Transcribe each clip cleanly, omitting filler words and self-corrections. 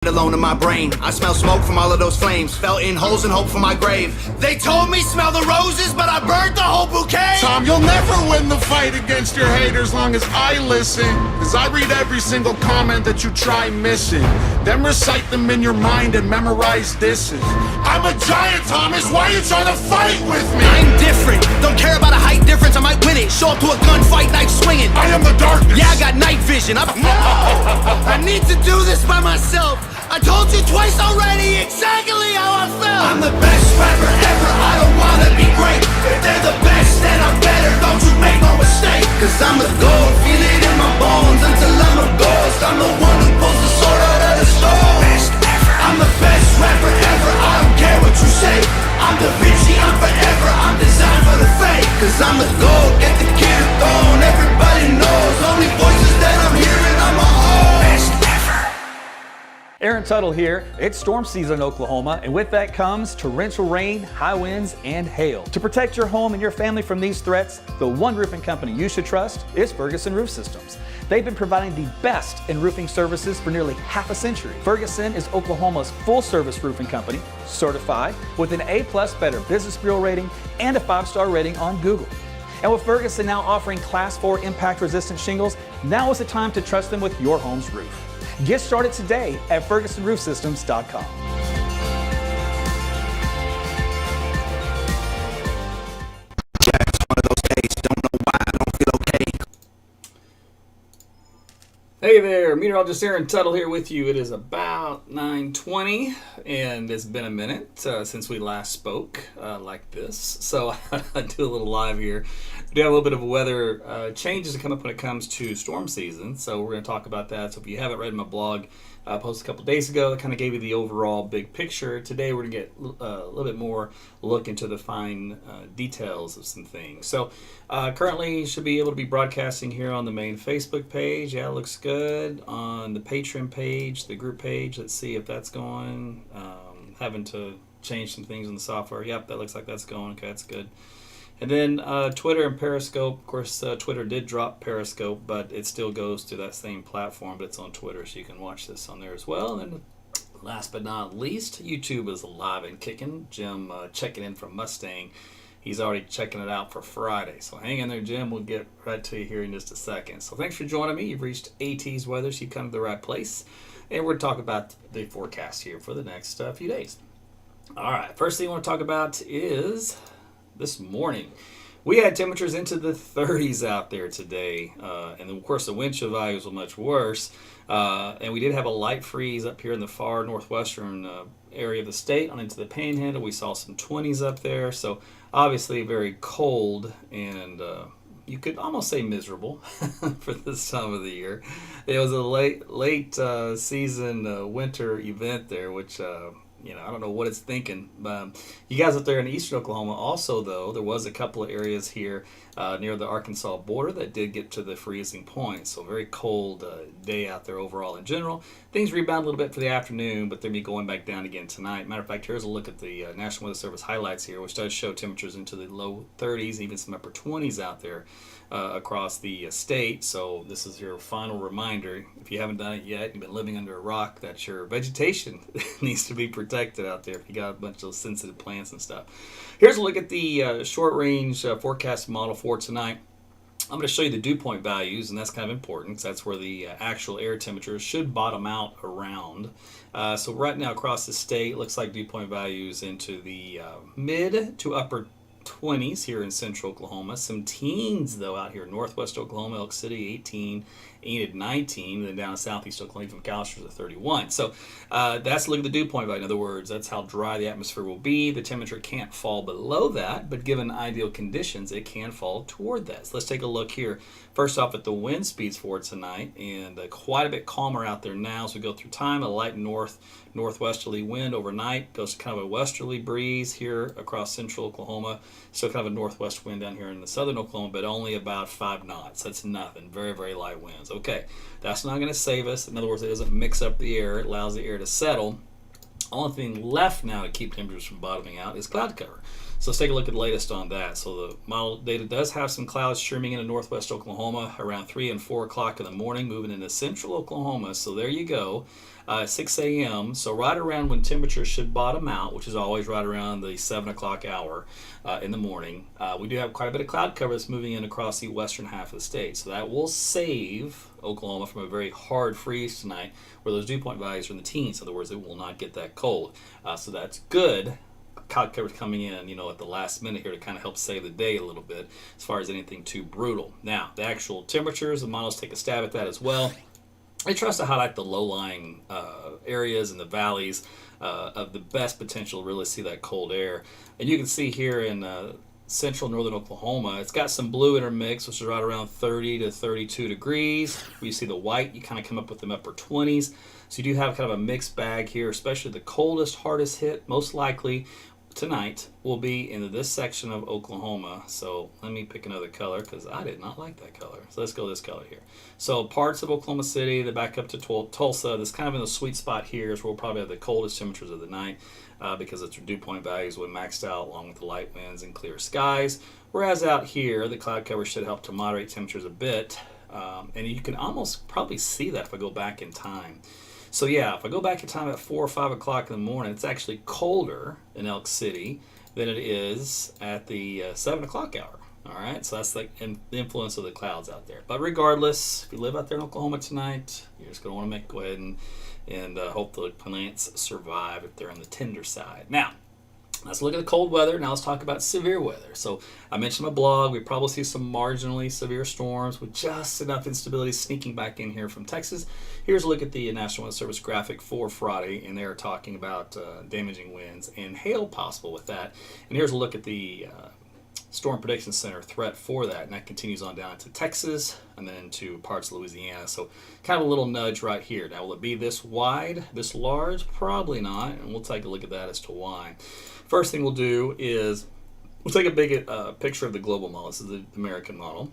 alone in my brain. I smell smoke from all of those flames. Fell in holes and hope for my grave. They told me smell the roses, but I burned the whole bouquet. Tom, you'll never win the fight against your haters long as I listen. Cause I read every single comment that you try missing. Then recite them in your mind and memorize disses. I'm a giant, Thomas, why you trying to fight with me? I'm different, don't care about a height difference, I might win it. Show up to a gunfight, knife swinging. I am the darkness. Yeah, I got night vision. I need to do this by myself. I told you twice already exactly how I felt. I'm the best rapper ever, I don't wanna be great. If they're the best, then I'm better, don't you make no mistake. Cause I'm the gold, feel it in my bones until I'm a ghost. I'm the one who pulls the sword out of the stone. Best ever. I'm the best rapper ever, I don't care what you say. I'm Da Vinci, I'm forever, I'm designed for the fake. Cause I'm the gold, get the kid gone. Everybody knows, only voices that I'm hearing on my own. Best ever. Aaron Tuttle here. It's storm season in Oklahoma, and with that comes torrential rain, high winds, and hail. To protect your home and your family from these threats, the one roofing company you should trust is Ferguson Roof Systems. They've been providing the best in roofing services for nearly half a century. Ferguson is Oklahoma's full-service roofing company, certified with an A+ Better Business Bureau rating and a 5-star rating on Google. And with Ferguson now offering Class 4 impact-resistant shingles, now is the time to trust them with your home's roof. Get started today at FergusonRoofSystems.com. It's one of those days, don't know why, I don't feel okay. Hey there, Meteorologist Aaron Tuttle here with you. It is about 9:20, and it's been a minute since we last spoke like this. So I do a little live here. We do have a little bit of weather changes to come up when it comes to storm season, so we're going to talk about that. So if you haven't read my blog, I posted a couple days ago that kind of gave you the overall big picture. Today we're going to get a little bit more look into the fine details of some things. So currently should be able to be broadcasting here on the main Facebook page. Yeah, it looks good. On the Patreon page, the group page, let's see if that's going. Having to change some things in the software. Yep, that looks like that's going. Okay, that's good. And then Twitter and Periscope. Of course, Twitter did drop Periscope, but it still goes to that same platform, but it's on Twitter, so you can watch this on there as well. And then last but not least, YouTube is alive and kicking. Jim checking in from Mustang. He's already checking it out for Friday. So hang in there, Jim. We'll get right to you here in just a second. So thanks for joining me. You've reached AT's Weather, so you've come to the right place. And we're going to talk about the forecast here for the next few days. All right, first thing I want to talk about is this morning. We had temperatures into the 30s out there today, and of course the wind chill values were much worse, and we did have a light freeze up here in the far northwestern area of the state on into the Panhandle. We saw some 20s up there, so obviously very cold, and you could almost say miserable for this time of the year. It was a late season winter event there, which I don't know what it's thinking. You guys up there in eastern Oklahoma also, though, there was a couple of areas here near the Arkansas border that did get to the freezing point. So very cold day out there overall in general. Things rebound a little bit for the afternoon, but they'll be going back down again tonight. Matter of fact, here's a look at the National Weather Service highlights here, which does show temperatures into the low 30s, even some upper 20s out there across the state. So this is your final reminder. If you haven't done it yet, you've been living under a rock, that your vegetation needs to be protected out there if you got a bunch of sensitive plants and stuff. Here's a look at the short range forecast model for tonight. I'm going to show you the dew point values, and that's kind of important because that's where the actual air temperatures should bottom out around. So right now across the state, it looks like dew point values into the mid to upper 20s here in central Oklahoma. Some teens, though, out here in northwest Oklahoma, Elk City, 18, Enid, 19, and then down in southeast Oklahoma, from McAllister's at 31. So that's a look at the dew point value. In other words, that's how dry the atmosphere will be. The temperature can't fall below that, but given ideal conditions, it can fall toward that. So let's take a look here. First off at the wind speeds for tonight, and quite a bit calmer out there now as we go through time. A light northwesterly wind overnight goes to kind of a westerly breeze here across central Oklahoma. So kind of a northwest wind down here in the southern Oklahoma, but only about 5 knots. That's nothing. Very, very light winds. Okay, that's not going to save us. In other words, it doesn't mix up the air. It allows the air to settle. Only thing left now to keep temperatures from bottoming out is cloud cover. So let's take a look at the latest on that. So the model data does have some clouds streaming into northwest Oklahoma around 3 and 4 o'clock in the morning, moving into central Oklahoma. So there you go, 6 a.m. So right around when temperatures should bottom out, which is always right around the 7 o'clock hour in the morning. We do have quite a bit of cloud cover that's moving in across the western half of the state. So that will save Oklahoma from a very hard freeze tonight, where those dew point values are in the teens. In other words, it will not get that cold. So that's good. Cloud cover's coming in, at the last minute here to kind of help save the day a little bit as far as anything too brutal. Now, the actual temperatures, the models take a stab at that as well. They try to highlight the low-lying areas and the valleys of the best potential to really see that cold air. And you can see here in central northern Oklahoma, it's got some blue intermix, which is right around 30 to 32 degrees. Where you see the white, you kind of come up with them upper 20s. So you do have kind of a mixed bag here, especially the coldest, hardest hit, most likely tonight will be in this section of Oklahoma. So let me pick another color because I did not like that color. So let's go this color here. So parts of Oklahoma City, the back up to Tulsa, this kind of in the sweet spot here is where we'll probably have the coldest temperatures of the night because its dew point values will maxed out along with the light winds and clear skies. Whereas out here, the cloud cover should help to moderate temperatures a bit. And you can almost probably see that if I go back in time. So yeah, if I go back in time at 4 or 5 o'clock in the morning, it's actually colder in Elk City than it is at the 7 o'clock hour. All right, so that's like the influence of the clouds out there. But regardless, if you live out there in Oklahoma tonight, you're just going to want to go ahead and hope the plants survive if they're on the tender side. Now, let's look at the cold weather. Now let's talk about severe weather. So I mentioned my blog. We probably see some marginally severe storms with just enough instability sneaking back in here from Texas. Here's a look at the National Weather Service graphic for Friday, and they're talking about damaging winds and hail possible with that. And here's a look at the Storm Prediction Center threat for that, and that continues on down to Texas and then to parts of Louisiana. So kind of a little nudge right here. Now, will it be this wide, this large? Probably not, and we'll take a look at that as to why. First thing we'll do is we'll take a big picture of the global model. This is the American model.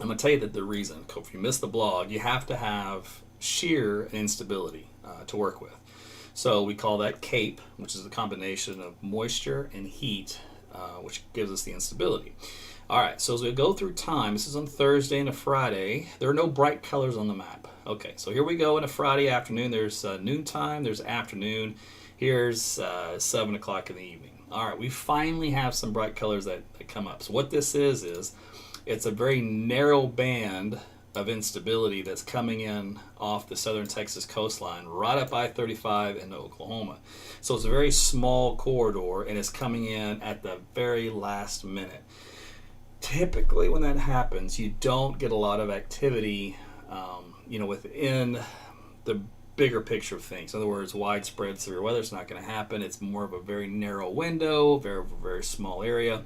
I'm going to tell you that the reason, if you missed the blog, you have to have shear instability to work with. So we call that CAPE, which is a combination of moisture and heat, which gives us the instability. All right, so as we go through time, this is on Thursday and a Friday. There are no bright colors on the map. Okay, so here we go in a Friday afternoon. There's noontime, there's afternoon. Here's 7 o'clock in the evening. All right, we finally have some bright colors that come up. So what this is it's a very narrow band of instability that's coming in off the southern Texas coastline, right up I-35 into Oklahoma. So it's a very small corridor, and it's coming in at the very last minute. Typically, when that happens, you don't get a lot of activity, within the bigger picture of things. In other words, widespread severe weather is not going to happen. It's more of a very narrow window, very small area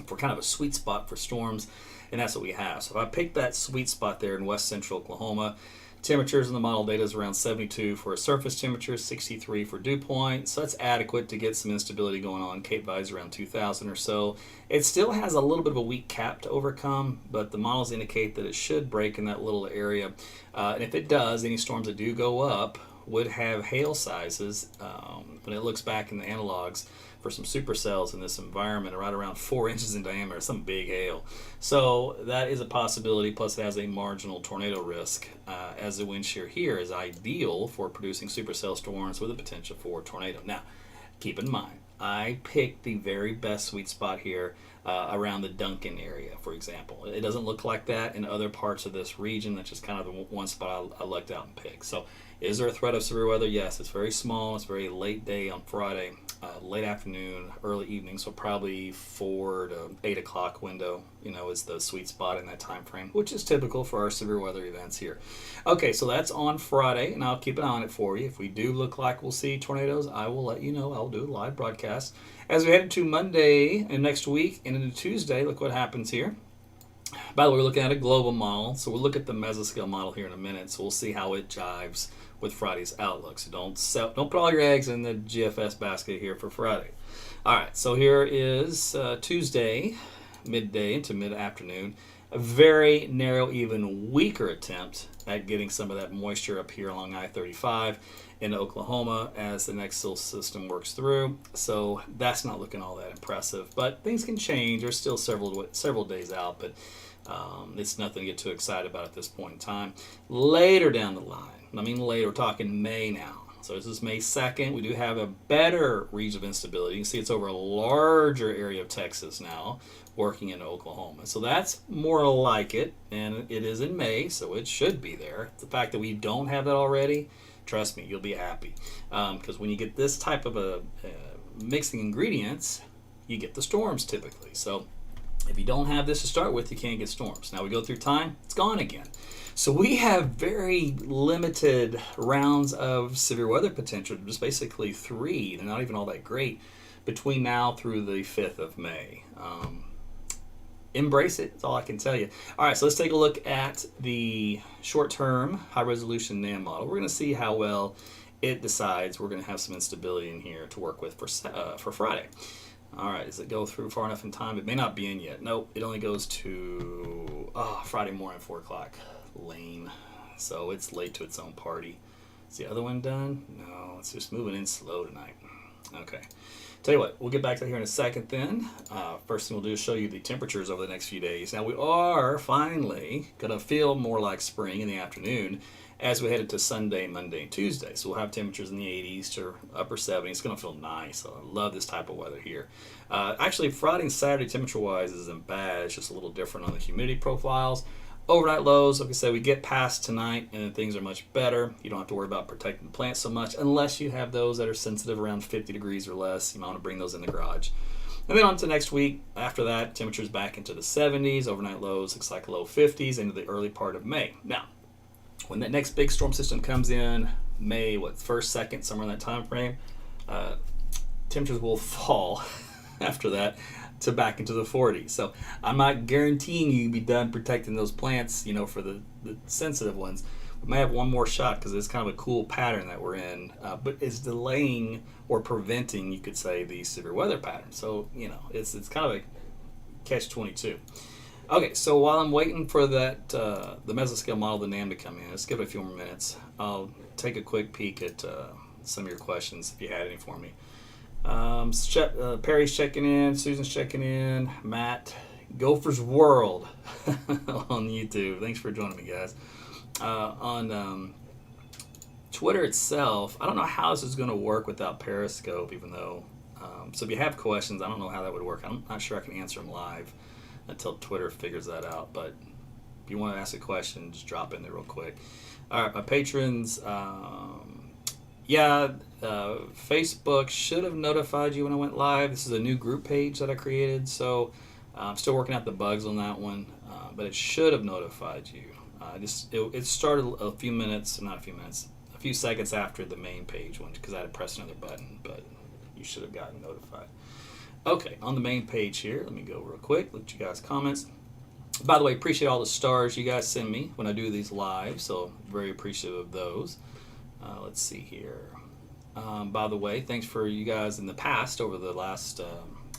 for kind of a sweet spot for storms, and that's what we have. So if I pick that sweet spot there in west central Oklahoma, temperatures in the model data is around 72 for a surface temperature, 63 for dew point, so that's adequate to get some instability going on. Cape values around 2,000 or so. It still has a little bit of a weak cap to overcome, but the models indicate that it should break in that little area. And if it does, any storms that do go up would have hail sizes, when it looks back in the analogs, for some supercells in this environment right around 4 inches in diameter, some big hail. So that is a possibility, plus it has a marginal tornado risk, as the wind shear here is ideal for producing supercell storms with a potential for a tornado. Now, keep in mind, I picked the very best sweet spot here around the Duncan area, for example. It doesn't look like that in other parts of this region. That's just kind of the one spot I lucked out and picked. So is there a threat of severe weather? Yes, it's very small. It's very late day on Friday, late afternoon, early evening, so probably 4 to 8 o'clock window, is the sweet spot in that time frame, which is typical for our severe weather events here. Okay, so that's on Friday, and I'll keep an eye on it for you. If we do look like we'll see tornadoes, I will let you know. I'll do a live broadcast. As we head into Monday and next week and into Tuesday, look what happens here. By the way, we're looking at a global model, so we'll look at the mesoscale model here in a minute, so we'll see how it jives with Friday's outlook. So don't put all your eggs in the GFS basket here for Friday. All right, so here is Tuesday, midday into mid-afternoon. a very narrow, even weaker attempt at getting some of that moisture up here along I-35 into Oklahoma as the next system works through. So that's not looking all that impressive, but things can change. There's still several days out, but it's nothing to get too excited about at this point in time. Later down the line, later, we're talking May now. So this is May 2nd. We do have a better region of instability. You can see it's over a larger area of Texas now, working in Oklahoma. So that's more like it, and it is in May, so it should be there. The fact that we don't have that already, trust me, you'll be happy. Because when you get this type of a mixing ingredients, you get the storms typically. So if you don't have this to start with, you can't get storms. Now we go through time, it's gone again. So we have very limited rounds of severe weather potential, just basically 3. They're not even all that great between now through the 5th of May. Embrace it, that's all I can tell you. All right, so let's take a look at the short-term high-resolution NAM model. We're going to see how well it decides we're going to have some instability in here to work with for Friday. All right, does it go through far enough in time? It may not be in yet. Nope, it only goes to Friday morning, 4 o'clock. Lame. So it's late to its own party. Is the other one done? No, it's just moving in slow tonight. Okay. Tell you what, we'll get back to that here in a second then. First thing we'll do is show you the temperatures over the next few days. Now we are finally going to feel more like spring in the afternoon as we head into Sunday, Monday, and Tuesday. So we'll have temperatures in the 80s to upper 70s. It's going to feel nice. So I love this type of weather here. Actually, Friday and Saturday temperature-wise isn't bad. It's just a little different on the humidity profiles. Overnight lows, like I said, we get past tonight and things are much better. You don't have to worry about protecting the plants so much unless you have those that are sensitive around 50 degrees or less. You might want to bring those in the garage. And then on to next week. After that, temperatures back into the 70s. Overnight lows looks like low 50s into the early part of May. Now, when that next big storm system comes in, May, 1st, 2nd, somewhere in that time frame, temperatures will fall after that to back into the 40s. So I'm not guaranteeing you be done protecting those plants, for the sensitive ones. We may have one more shot because it's kind of a cool pattern that we're in, but it's delaying or preventing, you could say, the severe weather pattern. So, it's kind of a catch-22. Okay, so while I'm waiting for that, the mesoscale model, the NAM, to come in, let's give it a few more minutes. I'll take a quick peek at some of your questions if you had any for me. Perry's checking in, Susan's checking in, Matt, Gopher's World on YouTube. Thanks for joining me, guys. On Twitter itself, I don't know how this is going to work without Periscope, even though, so if you have questions, I don't know how that would work. I'm not sure I can answer them live until Twitter figures that out, but if you want to ask a question, just drop in there real quick. All right, my patrons, Facebook should have notified you when I went live. This is a new group page that I created, so I'm still working out the bugs on that one, but it should have notified you. It started a few seconds after the main page one because I had to press another button, but you should have gotten notified. Okay, on the main page here, let me go real quick, look at you guys' comments. By the way, appreciate all the stars you guys send me when I do these live, so very appreciative of those. Let's see here. By the way, thanks for you guys in the past over the last,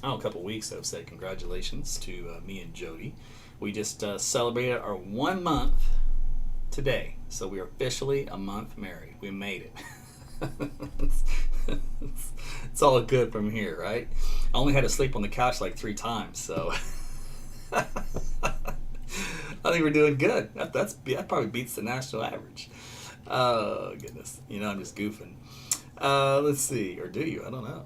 couple of weeks, I've said congratulations to me and Jody. We just celebrated our 1 month today, so we are officially a month married. We made it. It's all good from here, right? I only had to sleep on the couch like 3 times, so I think we're doing good. That probably beats the national average. Oh, goodness. I'm just goofing. Let's see. Or do you? I don't know.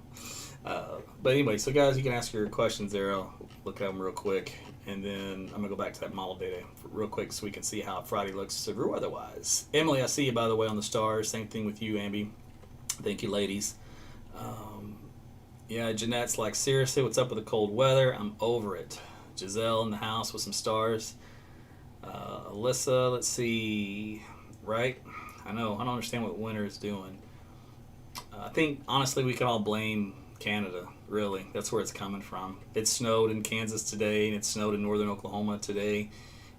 But anyway, so guys, you can ask your questions there. I'll look at them real quick. And then I'm going to go back to that model data real quick so we can see how Friday looks severe weather-wise. Emily, I see you, by the way, on the stars. Same thing with you, Amby. Thank you, ladies. Jeanette's like, seriously, what's up with the cold weather? I'm over it. Giselle in the house with some stars. Alyssa, let's see. Right? I know. I don't understand what winter is doing. I think, honestly, we can all blame Canada, really. That's where it's coming from. It snowed in Kansas today, and it snowed in northern Oklahoma today.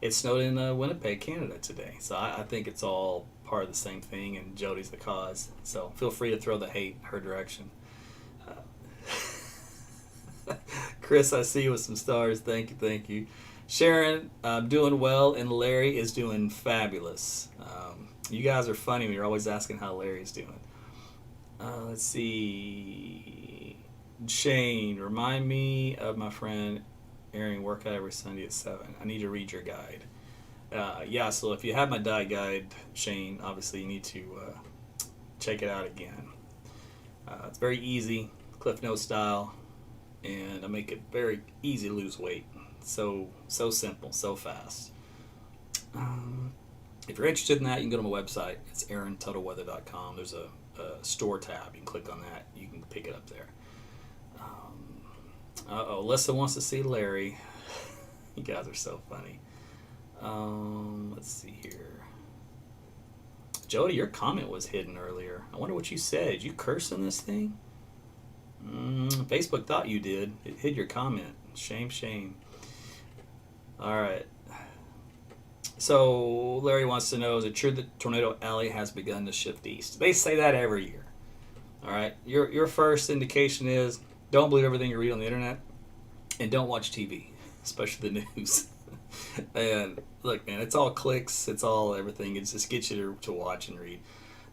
It snowed in Winnipeg, Canada today. So I think it's all part of the same thing, and Jody's the cause. So feel free to throw the hate her direction. Chris, I see you with some stars. Thank you. Sharon, I'm doing well, and Larry is doing fabulous. You guys are funny when you're always asking how Larry's doing. Let's see. Shane, remind me of my friend airing workout every Sunday at 7. I need to read your guide. Yeah, so if you have my diet guide, Shane, obviously you need to check it out again. It's very easy, Cliff Note style, and I make it very easy to lose weight. So simple, so fast. If you're interested in that, you can go to my website. It's aarontuttle.com. There's a store tab. You can click on that. You can pick it up there. Alyssa wants to see Larry. You guys are so funny. Let's see here. Jody, your comment was hidden earlier. I wonder what you said. Did you curse in this thing? Facebook thought you did. It hid your comment. Shame. All right. So Larry wants to know, is it true that Tornado Alley has begun to shift east? They say that every year. All right. Your first indication is don't believe everything you read on the internet, and don't watch TV, especially the news. And look, man, it's all clicks. It's all everything. It just gets you to watch and read.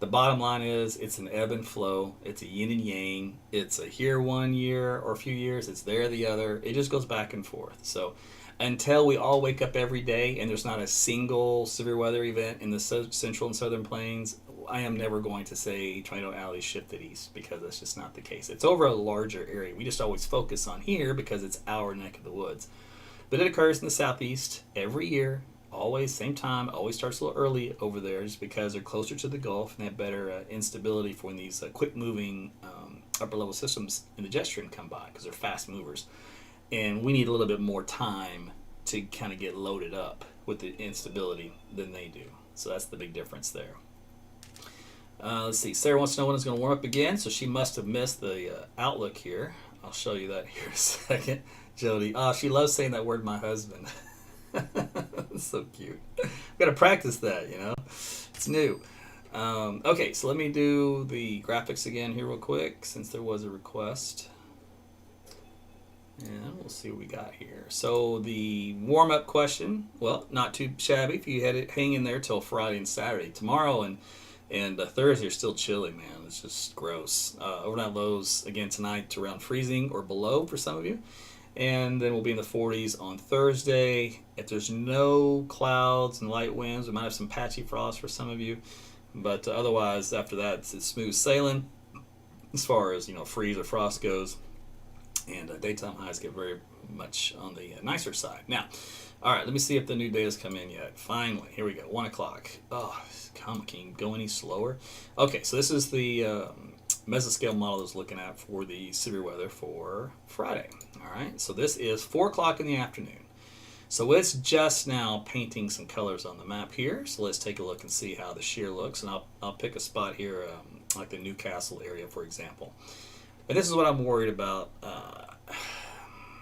The bottom line is it's an ebb and flow. It's a yin and yang. It's a here one year or a few years. It's there the other. It just goes back and forth. So until we all wake up every day and there's not a single severe weather event in the central and southern plains, I am never going to say Tornado Alley shifted east, because that's just not the case. It's over a larger area. We just always focus on here because it's our neck of the woods. But it occurs in the southeast every year, always same time. Always starts a little early over there, just because they're closer to the Gulf and they have better instability for when these quick-moving upper-level systems in the jet stream come by, because they're fast movers. And we need a little bit more time to kind of get loaded up with the instability than they do. So that's the big difference there. Let's see. Sarah wants to know when it's going to warm up again, so she must have missed the outlook here. I'll show you that here in a second. Jody. Oh, she loves saying that word, my husband. So cute. I've got to practice that, you know. It's new. Okay, so let me do the graphics again here real quick, since there was a request. And we'll see what we got here. So the warm-up question, well, not too shabby if you had it hang in there till Friday and Saturday. Tomorrow and Thursday are still chilly, man. It's just gross. Overnight lows again tonight to around freezing or below for some of you. And then we'll be in the 40s on Thursday. If there's no clouds and light winds, we might have some patchy frost for some of you. But otherwise, after that, it's smooth sailing as far as, freeze or frost goes. And daytime highs get very much on the nicer side. Now, all right, let me see if the new data's come in yet. Finally, here we go, 1 o'clock. Oh, can you go any slower? Okay, so this is the mesoscale model I was looking at for the severe weather for Friday. All right, so this is 4 o'clock in the afternoon. So it's just now painting some colors on the map here. So let's take a look and see how the shear looks. And I'll pick a spot here, like the Newcastle area, for example. And this is what I'm worried about.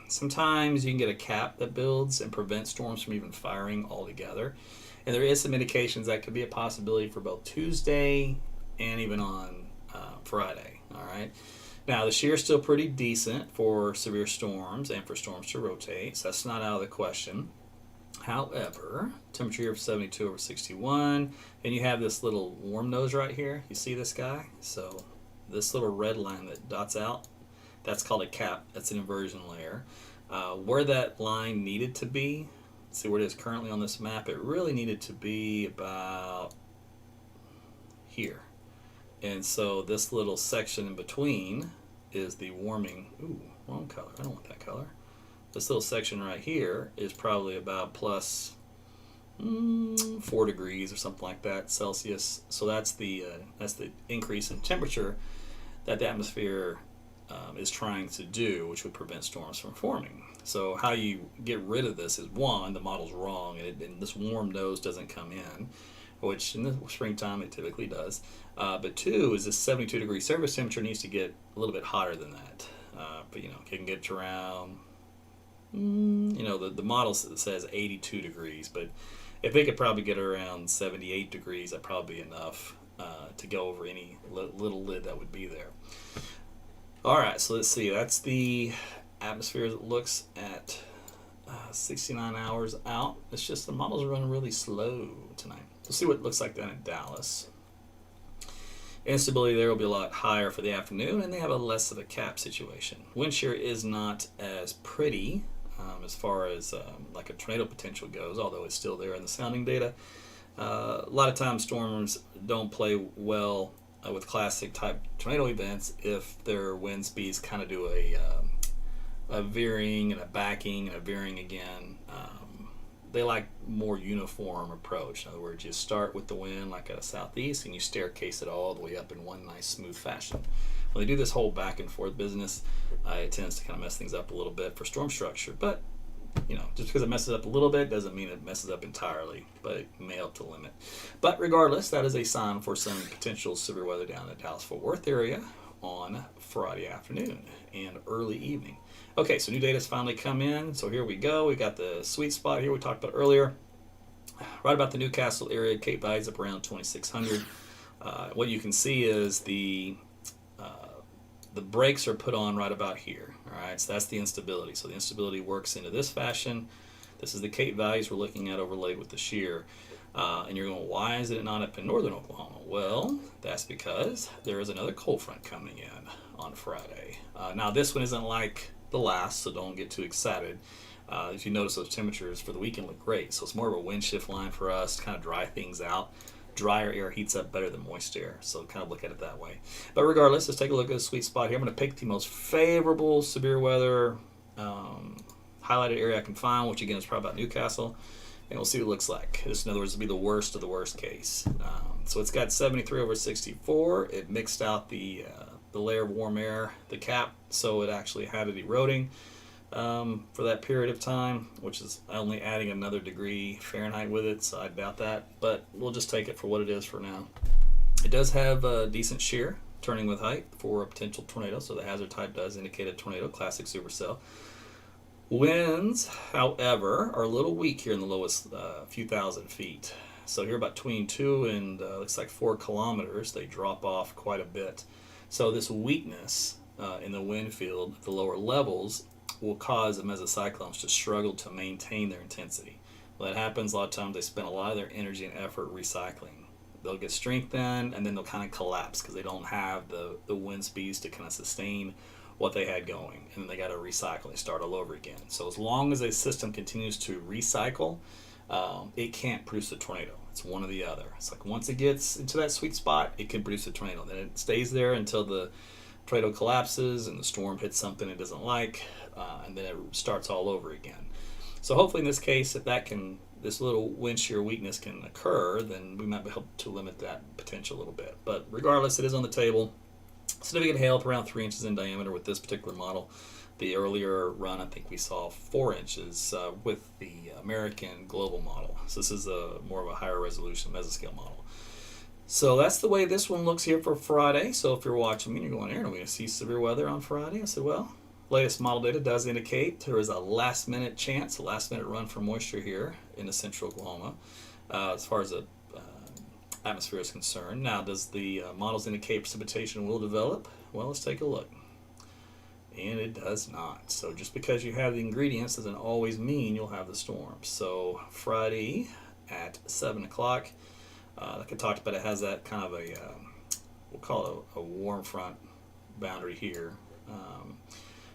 Sometimes you can get a cap that builds and prevents storms from even firing altogether. And there is some indications that could be a possibility for both Tuesday and even on Friday. All right. Now, the shear is still pretty decent for severe storms and for storms to rotate, so that's not out of the question. However, temperature of 72 over 61, and you have this little warm nose right here. You see this guy? So this little red line that dots out, that's called a cap. That's an inversion layer. Where that line needed to be, see where it is currently on this map, it really needed to be about here. And so this little section in between is the warming. Ooh, wrong color. I don't want that color. This little section right here is probably about plus 4 degrees or something like that Celsius. So that's the increase in temperature that the atmosphere is trying to do, which would prevent storms from forming. So how you get rid of this is, one, the model's wrong, and this warm nose doesn't come in, which in the springtime it typically does. But two is this 72 degree surface temperature needs to get a little bit hotter than that. But it can get to around, the model says 82 degrees, but if it could probably get around 78 degrees, that'd probably be enough to go over any little lid that would be there. All right, so let's see. That's the atmosphere as it looks at 69 hours out. It's just the models are running really slow tonight. We'll see what it looks like down in Dallas. Instability there will be a lot higher for the afternoon, and they have a less of a cap situation. Wind shear is not as pretty as far as like a tornado potential goes, although it's still there in the sounding data. A lot of times storms don't play well with classic type tornado events if their wind speeds kind of do a veering and a backing and a veering again. They like more uniform approach. In other words, you start with the wind like at a southeast and you staircase it all the way up in one nice smooth fashion. When they do this whole back and forth business, it tends to kind of mess things up a little bit for storm structure. But just because it messes up a little bit doesn't mean it messes up entirely, but it may help to limit. But regardless, that is a sign for some potential severe weather down in the Dallas-Fort Worth area on Friday afternoon and early evening. Okay, so new data's finally come in. So here we go. We got the sweet spot here we talked about earlier. Right about the Newcastle area, Cape Value's up around 2,600. What you can see is the brakes are put on right about here. All right, so that's the instability. So the instability works into this fashion. This is the Cape values we're looking at overlaid with the shear. And you're going, why is it not up in northern Oklahoma? Well, that's because there is another cold front coming in on Friday. Now, this one isn't like the last, so don't get too excited. If you notice, those temperatures for the weekend look great. So it's more of a wind shift line for us to kind of dry things out. Drier air heats up better than moist air, so kind of look at it that way. But regardless, let's take a look at the sweet spot here. I'm going to pick the most favorable severe weather highlighted area I can find, which again is probably about Newcastle, and we'll see what it looks like. This, in other words, will be the worst of the worst case. So it's got 73 over 64. It mixed out the layer of warm air, the cap, so it actually had it eroding for that period of time, which is only adding another degree Fahrenheit with it, so I doubt that, but we'll just take it for what it is for now. It does have a decent shear, turning with height for a potential tornado, so the hazard type does indicate a tornado, classic supercell. Winds, however, are a little weak here in the lowest few thousand feet. So here about between 2 and looks like 4 kilometers, they drop off quite a bit. So this weakness in the wind field at the lower levels will cause the mesocyclones to struggle to maintain their intensity. When that happens, a lot of times they spend a lot of their energy and effort recycling. They'll get strengthened and then they'll kind of collapse because they don't have the wind speeds to kind of sustain what they had going, and then they got to recycle and start all over again. So as long as a system continues to recycle, it can't produce a tornado. It's one or the other. It's like once it gets into that sweet spot, it can produce a tornado. Then it stays there until the tornado collapses and the storm hits something it doesn't like, and then it starts all over again. So hopefully in this case, if this little wind shear weakness can occur, then we might be able to limit that potential a little bit. But regardless, it is on the table. Significant hail up around 3 inches in diameter with this particular model. The earlier run, I think we saw 4 inches with the American global model. So this is more of a higher resolution mesoscale model. So that's the way this one looks here for Friday. So if you're watching me and you're going, Aaron, are we going to see severe weather on Friday? I said, well, latest model data does indicate there is a last minute chance, a last minute run for moisture here in the central Oklahoma as far as the atmosphere is concerned. Now, does the models indicate precipitation will develop? Well, let's take a look. And it does not. So just because you have the ingredients doesn't always mean you'll have the storm. So Friday at 7 o'clock, like I talked about, it has that kind of a, we'll call it a warm front boundary here.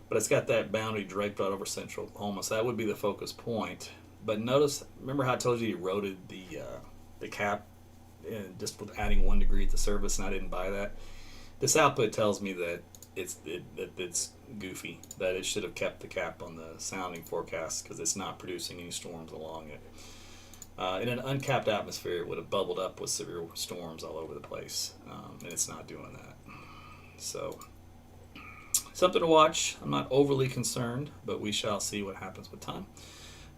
But it's got that boundary draped right over central Oklahoma, so that would be the focus point. But notice, remember how I told you eroded the cap just with adding 1 degree at the surface, and I didn't buy that? This output tells me that it's goofy, that it should have kept the cap on the sounding forecast because it's not producing any storms along it. In an uncapped atmosphere, it would have bubbled up with severe storms all over the place, and it's not doing that. So, something to watch. I'm not overly concerned, but we shall see what happens with time.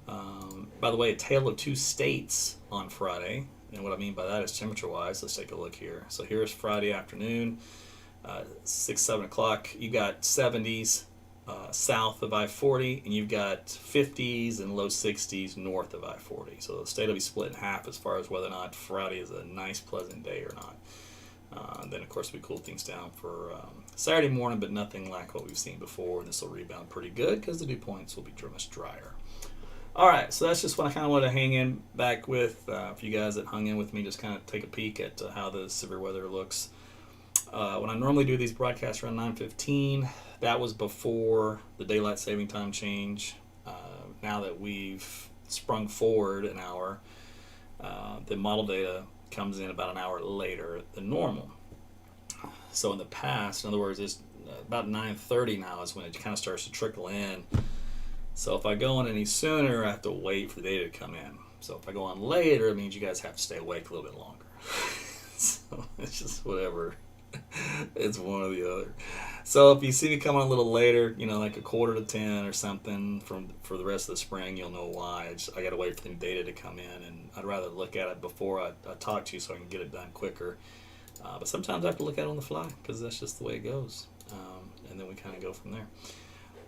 By the way, a tale of 2 states on Friday, and what I mean by that is temperature-wise. Let's take a look here. So here's Friday afternoon, 6, 7 o'clock. You got 70s south of I-40, and you've got 50s and low 60s north of I-40. So the state will be split in half as far as whether or not Friday is a nice, pleasant day or not. Then, of course, we cool things down for Saturday morning, but nothing like what we've seen before. This will rebound pretty good because the dew points will be much drier. All right, so that's just what I kind of wanted to hang in back with for you guys that hung in with me. Just kind of take a peek at how the severe weather looks. When I normally do these broadcasts around 9:15, that was before the daylight saving time change. Now that we've sprung forward an hour, the model data comes in about an hour later than normal. So in the past, in other words, it's about 9:30 now is when it kind of starts to trickle in. So if I go on any sooner, I have to wait for the data to come in. So if I go on later, it means you guys have to stay awake a little bit longer. So it's just whatever. It's one or the other. So if you see me come on a little later, like a 9:45 or something for the rest of the spring, you'll know why. I got to wait for the data to come in, and I'd rather look at it before I talk to you so I can get it done quicker. But sometimes I have to look at it on the fly because that's just the way it goes. And then we kind of go from there.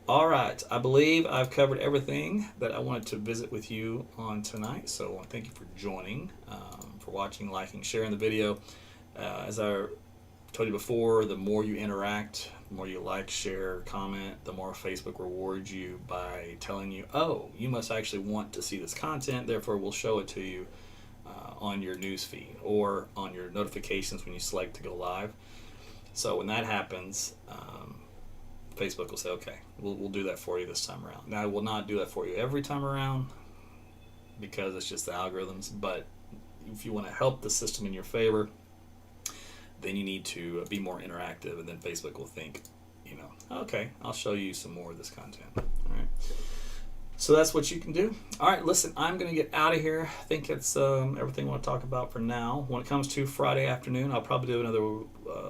All right, I believe I've covered everything that I wanted to visit with you on tonight. So I want to thank you for joining, for watching, liking, sharing the video. As I told you before, the more you interact, the more you like, share, comment, the more Facebook rewards you by telling you, oh, you must actually want to see this content, therefore we'll show it to you on your news feed or on your notifications when you select to go live. So when that happens, Facebook will say, okay, we'll do that for you this time around. Now, I will not do that for you every time around because it's just the algorithms, but if you want to help the system in your favor, then you need to be more interactive, and then Facebook will think, okay, I'll show you some more of this content. All right. So that's what you can do. All right, listen, I'm going to get out of here. I think that's everything I want to talk about for now. When it comes to Friday afternoon, I'll probably do another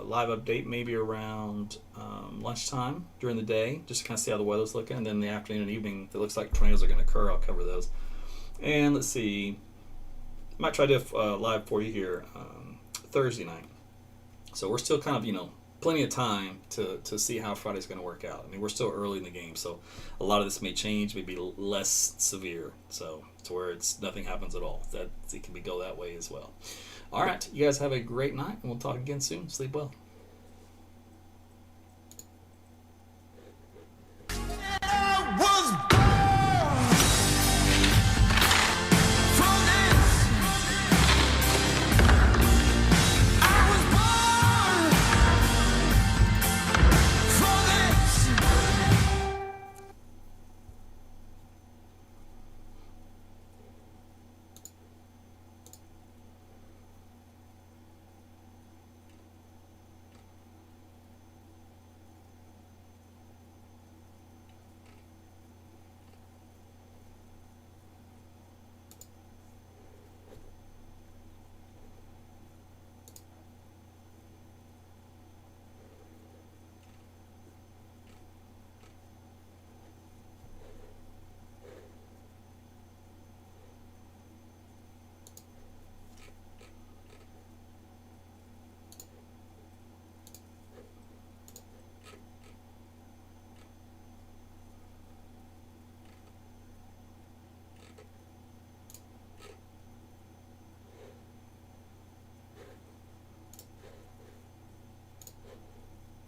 live update, maybe around lunchtime during the day, just to kind of see how the weather's looking. And then in the afternoon and evening, if it looks like tornadoes are going to occur, I'll cover those. And let's see, I might try to do live for you here Thursday night. So we're still kind of, plenty of time to see how Friday's going to work out. I mean, we're still early in the game, so a lot of this may change, maybe less severe, so to where nothing happens at all. It can go that way as well. All right, you guys have a great night, and we'll talk again soon. Sleep well.